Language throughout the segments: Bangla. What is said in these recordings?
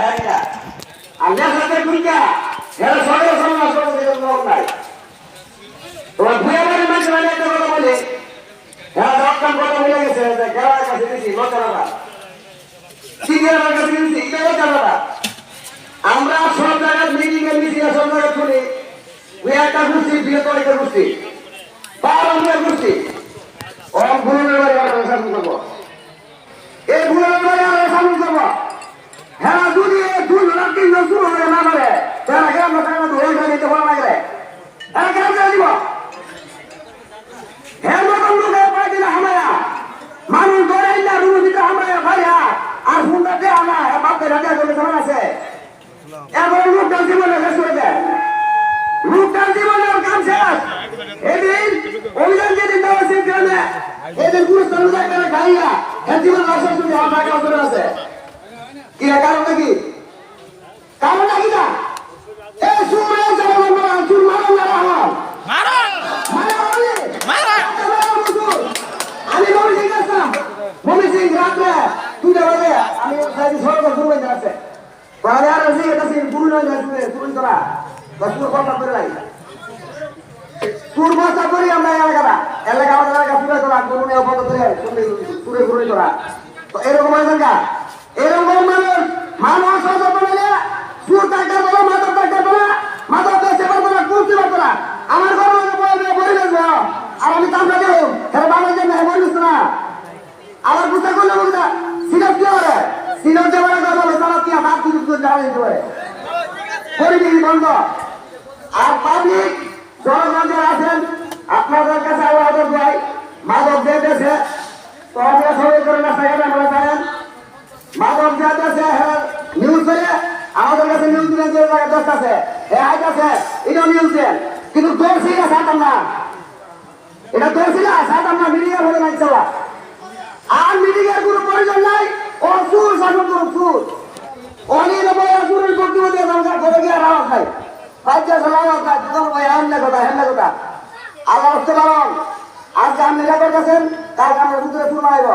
আর লেখাতে দুইটা এরা সবাই সমাজ করে নাই তোমার ভুয়াবাড়ির মানুষ মানে একটা কথা বলে এরা দশটান কথা বলে গেছে যে গেলার কাছে দিয়েছি লোচারাটা সিনিয়রের কাছে দিয়েছি এটা লোচারাটা আমরা সব জায়গায় মিটিং এর মিটিং সব জায়গায় শুনি একটা ঘুরছি বৃহত্তরিকের ঘুরছি বারো ঘুরছি ওর ভুলের বাড়ি আমরা শাসন করবো এই ভুলের বাড়ি আমরা শাসন করবো হ্যাঁ যদি দুই হাজার তিনজন শুরু হয়ে না পারে তারা গ্রাম টাকা ধরে দিতে ভালো লাগবে হ্যাঁ গ্রাম দিব হ্যাঁ মতন লোক পাই দিলে হামায়া মানুষ ধরে না রুমে দিতে হামায়া ভাইয়া আর ফোনটা দেয়া না বাপকে রাজা করে সমান আছে এবার লোকটার জীবনে শেষ করে দেয় লোকটার জীবনের কাম শেষ এদিন অভিযান যেদিন দেওয়া আছে গ্রামে এদের গুরুত্ব জায়গায় খাইয়া হ্যাঁ জীবন লাশ শুধু আমার টাকা ধরে আছে কি কারণটা কি কারণটা কি না এই সুরে জবাব মারা চুর মারো না রাহমান মারো মারো আমি বলি ঠিক আছে মমি সিং রাতে তুই যাবে আমি সাইড সরকার শুরু হয়ে যাচ্ছে পরে আর আছে এটা সিং পুরো না যাচ্ছে তুই তোরা বসুর কথা করে লাই তুর ভাষা করি আমরা এলাকা আমাদের পুরো তোরা কোনো নিয়ে অপরাধ করে পুরো পুরো তোরা তো এরকম আছে না এরকম মানুষ সচেতন হলে সুর টাকা বলো মাদক টাকা বলো মাদক বেচে পারবো না কুর্তি পারবো না আমার ঘর বলে বেচবো আর আমি তামরা দেব হ্যাঁ বাবার জন্য হ্যাঁ বলিস না আবার বুঝতে করলে বুঝতে সিরপ কি হবে সিরপ দেওয়ার কথা বলে তারা কি হাত দুটো জ্বালিয়ে দিতে পারে পরিবেশ বন্ধ আর পাবলিক জনগণ আছেন আপনাদের কাছে আল্লাহ ভাই মাদক দিয়েছে তো আমরা সবাই করে রাস্তাঘাটে আমরা জানেন মাদক দিয়েছে হ্যাঁ নিউজ করে আমাদের কাছে নিউজ দিলেন যে দোষ আছে হ্যাঁ আজ আছে এটাও নিউজ দেন কিন্তু দোষ ছিল সাতাম না এটা দোষ ছিল সাতাম না মিডিয়া হলে নাই চলা আর মিডিয়ার কোনো প্রয়োজন নাই ও সুর শাসন করুন সুর অনেক সুরের বক্তব্য দিয়ে সংসার করে গিয়ে আওয়াজ নাই বাচ্চা সবাই খায় তোর ভাই হেমনা কথা আল্লাহ হতে পারন আজকে আপনি যা করতেছেন কালকে আমরা ভিতরে সুর বানাইব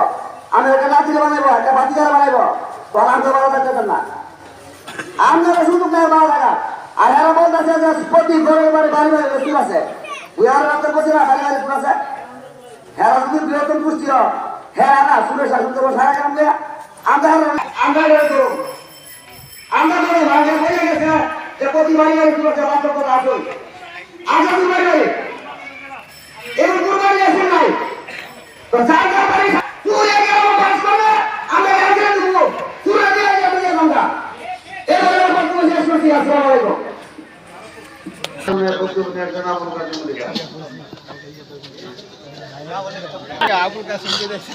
আমি একটা লাঠিলে বানাইবো একটা বাতিজারা বানাইবো তখন আমি তো ভালো থাকতেছেন না আপনারা সুযোগ নেই ভালো থাকা আর এরা বলতেছে যে প্রতি ঘরের বাড়ি বাড়ি বাড়ি সুর আছে উয়ার রাতে বসে না বাড়ি বাড়ি সুর আছে হ্যাঁ যদি বৃহত্তম পুষ্টি হ্যাঁ না সুরের শাসন করবো সারা গ্রাম দিয়ে আমরা ভাগে হয়ে গেছে যে প্রতি বাড়ি বাড়ি সুর আছে বাস্তব কথা আসুন আমরা দুই বাড়ি বাড়ি এবার কোন বাড়ি আসেন নাই তো যার যার বাড়ি সুরে গেল পাস করলে আমরা এগিয়ে দেবো সুরে দিয়ে যাবে যে গঙ্গা এবার বক্তব্য শেষ করছি আসসালামু আলাইকুম আবুল কাসিম কে দেখছি